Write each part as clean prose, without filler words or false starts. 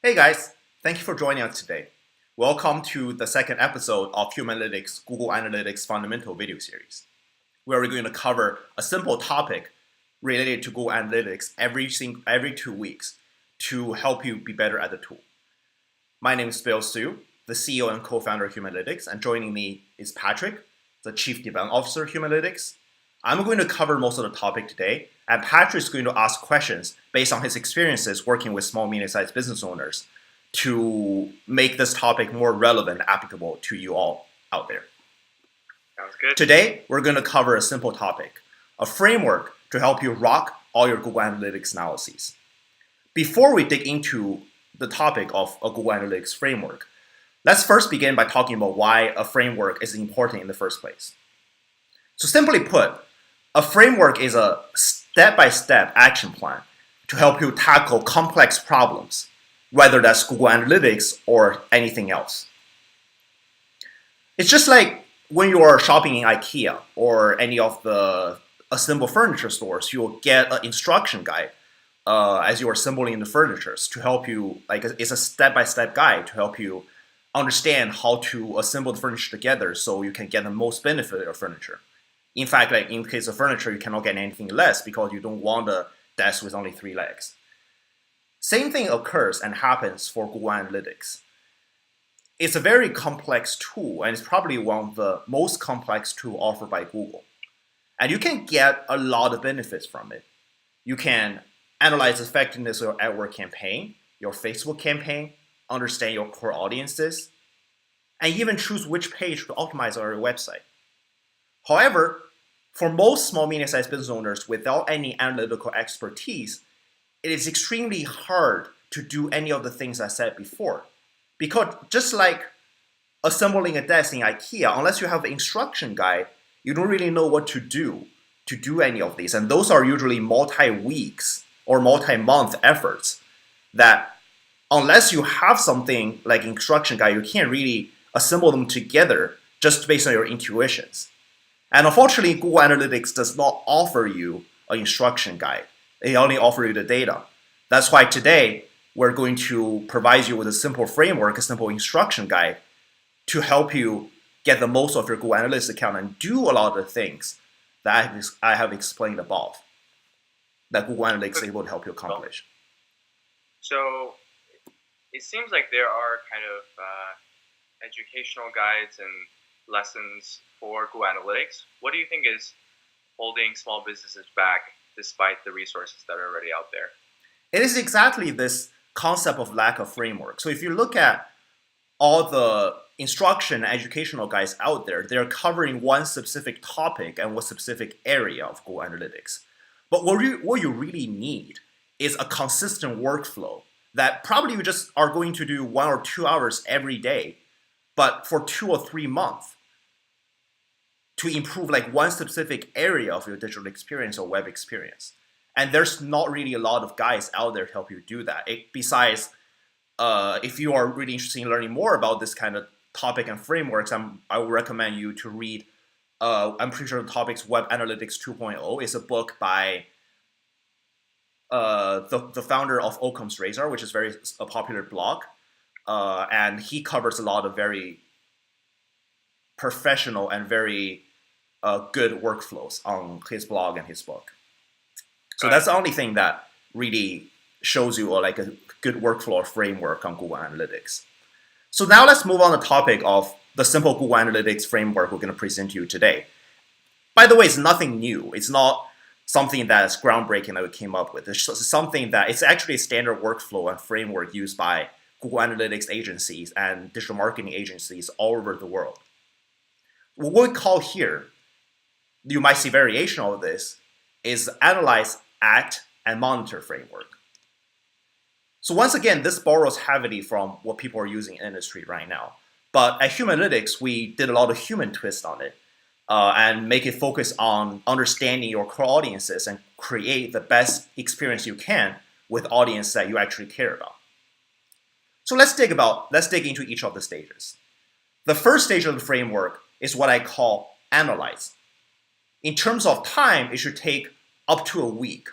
Hey guys, thank you for joining us today. Welcome to the second episode of Humanlytics Google Analytics Fundamental video series, where we're going to cover a simple topic related to Google Analytics every 2 weeks to help you be better at the tool. My name is Bill Su, the CEO and co-founder of Humanlytics, and joining me is Patrick, the Chief Development Officer of Humanlytics. I'm going to cover most of the topic today, and Patrick is going to ask questions based on his experiences working with small, medium-sized business owners to make this topic more relevant and applicable to you all out there. Sounds good. Today, we're going to cover a simple topic, a framework to help you rock all your Google Analytics analyses. Before we dig into the topic of a Google Analytics framework, let's first begin by talking about why a framework is important in the first place. So simply put, a framework is a step-by-step action plan to help you tackle complex problems, whether that's Google Analytics or anything else. It's just like when you are shopping in IKEA or any of the assemble furniture stores, you'll get an instruction guide as you're assembling the furniture to help you, it's a step-by-step guide to help you understand how to assemble the furniture together so you can get the most benefit of your furniture. In fact, like in case of furniture, you cannot get anything less because you don't want a desk with only 3 legs. Same thing occurs and happens for Google Analytics. It's a very complex tool, and it's probably one of the most complex tools offered by Google. And you can get a lot of benefits from it. You can analyze the effectiveness of your AdWords campaign, your Facebook campaign, understand your core audiences, and even choose which page to optimize on your website. However, for most small, medium-sized business owners without any analytical expertise, it is extremely hard to do any of the things I said before. Because just like assembling a desk in IKEA, unless you have an instruction guide, you don't really know what to do any of these. And those are usually multi-weeks or multi-month efforts that unless you have something like instruction guide, you can't really assemble them together just based on your intuitions. And unfortunately, Google Analytics does not offer you an instruction guide. They only offer you the data. That's why today, we're going to provide you with a simple framework, a simple instruction guide to help you get the most of your Google Analytics account and do a lot of the things that I have explained above that Google Analytics is able to help you accomplish. So it seems like there are kind of educational guides and lessons for Google Analytics. What do you think is holding small businesses back despite the resources that are already out there? It is exactly this concept of lack of framework. So if you look at all the instruction and educational guides out there, they're covering one specific topic and one specific area of Google Analytics. But what you really need is a consistent workflow that probably you just are going to do 1 or 2 hours every day, but for 2 or 3 months to improve like one specific area of your digital experience or web experience. And there's not really a lot of guides out there to help you do that. Besides, if you are really interested in learning more about this kind of topic and frameworks, I would recommend you to read, I'm pretty sure the topic's Web Analytics 2.0. It's a book by the founder of Occam's Razor, which is a popular blog. And he covers a lot of very professional and very good workflows on his blog and his book. So that's the only thing that really shows you like a good workflow or framework on Google Analytics. So now let's move on to the topic of the simple Google Analytics framework we're going to present to you today. By the way, it's nothing new. It's not something that is groundbreaking that we came up with. It's something that it's actually a standard workflow and framework used by Google Analytics agencies and digital marketing agencies all over the world. What we call here, you might see variation of this, is analyze, act, and monitor framework. So once again, this borrows heavily from what people are using in the industry right now. But at Humanlytics, we did a lot of human twist on it and make it focus on understanding your core audiences and create the best experience you can with audience that you actually care about. So let's dig into each of the stages. The first stage of the framework is what I call analyze. In terms of time, it should take up to a week,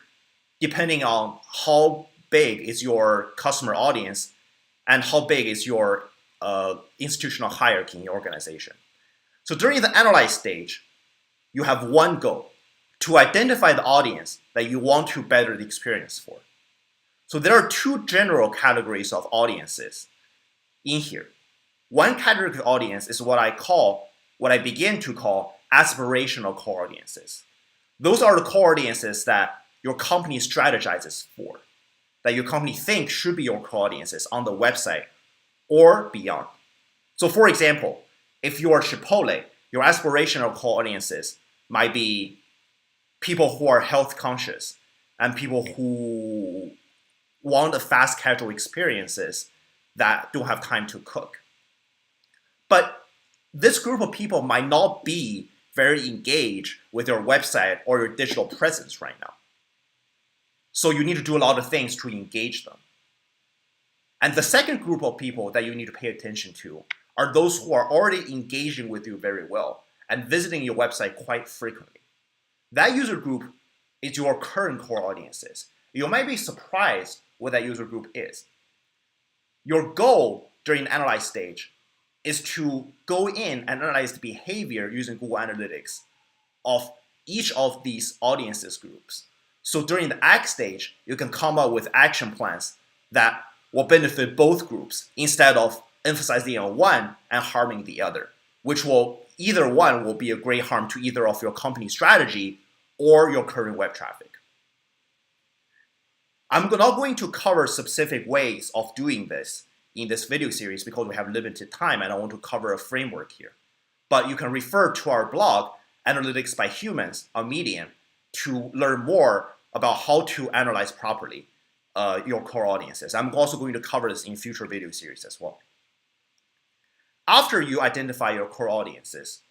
depending on how big is your customer audience and how big is your institutional hierarchy in your organization. So during the analyze stage, you have one goal, to identify the audience that you want to better the experience for. So there are two general categories of audiences in here. One category of audience is what I begin to call aspirational core audiences. Those are the core audiences that your company strategizes for, that your company thinks should be your core audiences on the website or beyond. So for example, if you are Chipotle, your aspirational core audiences might be people who are health conscious and people who want a fast casual experiences that don't have time to cook. But this group of people might not be very engaged with your website or your digital presence right now. So you need to do a lot of things to engage them. And the second group of people that you need to pay attention to are those who are already engaging with you very well and visiting your website quite frequently. That user group is your current core audiences. You might be surprised what that user group is. Your goal during the analyze stage is to go in and analyze the behavior using Google Analytics of each of these audiences groups. So during the act stage, you can come up with action plans that will benefit both groups instead of emphasizing on one and harming the other, which will either one will be a great harm to either of your company strategy or your current web traffic. I'm not going to cover specific ways of doing this in this video series because we have limited time and I want to cover a framework here. But you can refer to our blog, Analytics by Humans on Medium, to learn more about how to analyze properly your core audiences. I'm also going to cover this in future video series as well. After you identify your core audiences,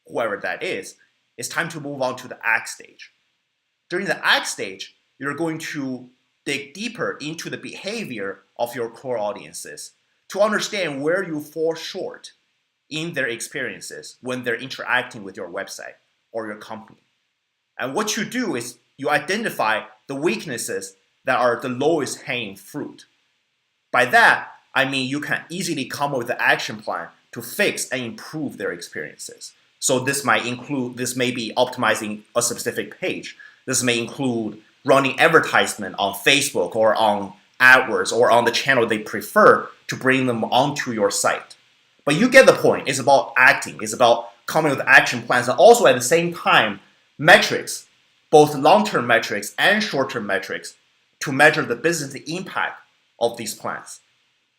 whoever that is, it's time to move on to the act stage. During the act stage, you're going to dig deeper into the behavior of your core audiences to understand where you fall short in their experiences when they're interacting with your website or your company. And what you do is you identify the weaknesses that are the lowest hanging fruit. By that, I mean you can easily come up with an action plan to fix and improve their experiences. So this may be optimizing a specific page. This may include running advertisement on Facebook or on AdWords or on the channel they prefer to bring them onto your site. But you get the point. It's about acting. It's about coming with action plans and also at the same time metrics, both long-term metrics and short-term metrics to measure the business impact of these plans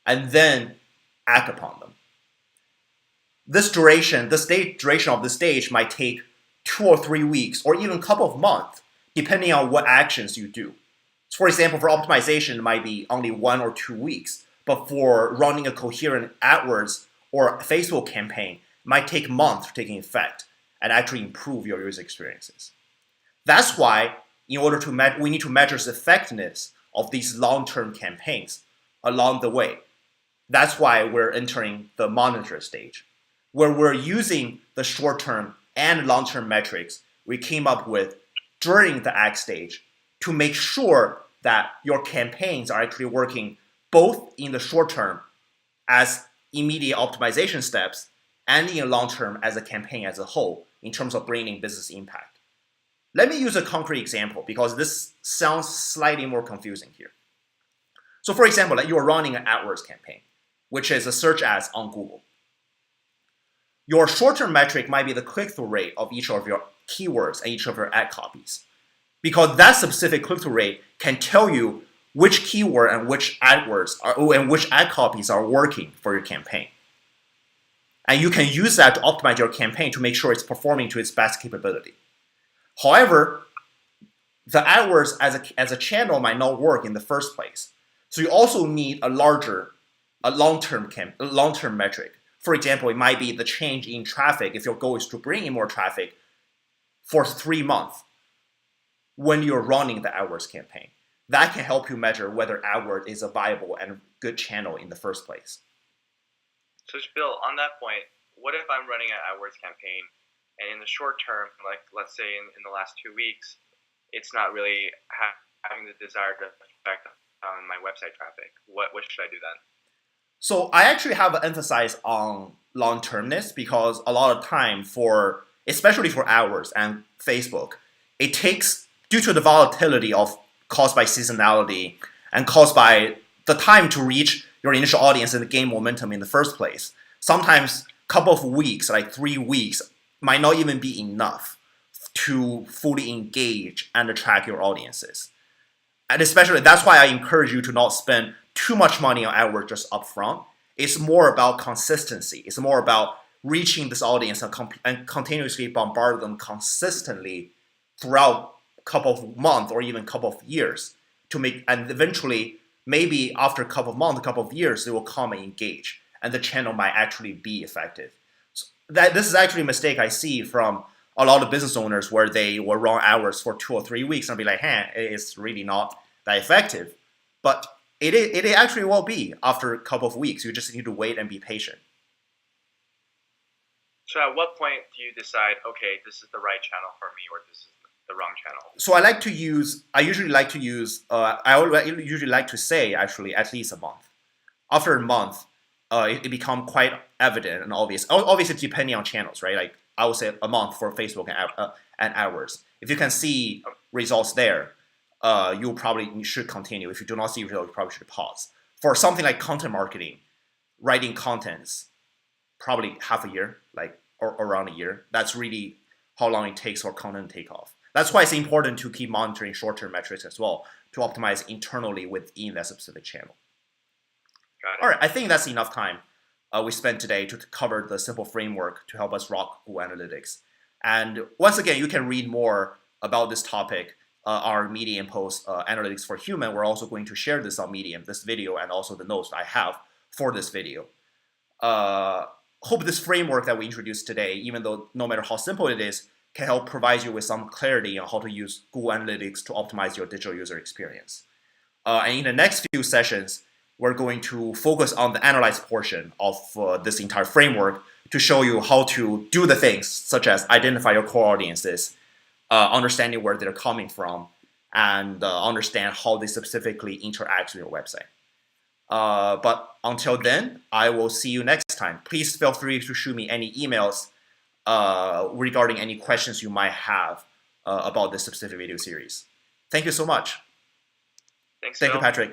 and then act upon them. The duration of the stage might take 2 or 3 weeks or even a couple of months, depending on what actions you do. So for example, for optimization, it might be only 1 or 2 weeks, but for running a coherent AdWords or Facebook campaign, it might take months to take effect and actually improve your user experiences. That's why, in order to we need to measure the effectiveness of these long-term campaigns along the way. That's why we're entering the monitor stage, where we're using the short-term and long-term metrics we came up with during the act stage to make sure that your campaigns are actually working both in the short term as immediate optimization steps and in the long term as a campaign as a whole in terms of bringing business impact. Let me use a concrete example because this sounds slightly more confusing here. So for example, you are running an AdWords campaign, which is a search ads on Google. Your short-term metric might be the click-through rate of each of your keywords and each of your ad copies, because that specific click-through rate can tell you which keyword and which AdWords and which ad copies are working for your campaign. And you can use that to optimize your campaign to make sure it's performing to its best capability. However, the AdWords as a channel might not work in the first place. So you also need a long-term metric. For example, it might be the change in traffic if your goal is to bring in more traffic for 3 months when you're running the AdWords campaign. That can help you measure whether AdWords is a viable and good channel in the first place. So Bill, on that point, what if I'm running an AdWords campaign and in the short term, like let's say in the last 2 weeks, it's not really having the desired effect on my website traffic? What should I do then? So I actually have an emphasis on long-termness because a lot of time for, especially for AdWords and Facebook, it takes, due to the volatility of caused by seasonality and caused by the time to reach your initial audience and gain momentum in the first place. Sometimes a couple of weeks, like 3 weeks, might not even be enough to fully engage and attract your audiences. And especially, that's why I encourage you to not spend too much money on AdWords just upfront. It's more about consistency. It's more about reaching this audience and continuously bombard them consistently throughout a couple of months or even a couple of years to make, and eventually, maybe after a couple of months, a couple of years, they will come and engage, and the channel might actually be effective. So this is actually a mistake I see from a lot of business owners where they will run AdWords for 2 or 3 weeks and be like, hey, it's really not that effective. But it actually will be after a couple of weeks. You just need to wait and be patient. So at what point do you decide, okay, this is the right channel for me, or this is the wrong channel? So I usually like to say actually at least a month. After a month, it becomes quite evident and obvious. Obviously, depending on channels, right? Like I would say a month for Facebook and AdWords. If you can see results there, you should continue. If you do not see results, you probably should pause. For something like content marketing, writing contents, probably half a year, like or around a year. That's really how long it takes for content to take off. That's why it's important to keep monitoring short-term metrics as well to optimize internally within that specific channel. Got it. All right, I think that's enough time we spent today to cover the simple framework to help us rock Google Analytics. And once again, you can read more about this topic our Medium post, Analytics for Human. We're also going to share this on Medium, this video, and also the notes I have for this video. Hope this framework that we introduced today, even though no matter how simple it is, can help provide you with some clarity on how to use Google Analytics to optimize your digital user experience. And in the next few sessions, we're going to focus on the analyze portion of this entire framework to show you how to do the things such as identify your core audiences, understanding where they're coming from, and understand how they specifically interact with your website. But until then, I will see you next time. Please feel free to shoot me any emails regarding any questions you might have about this specific video series. Thank you so much. Thanks, Thank Phil. you, Patrick.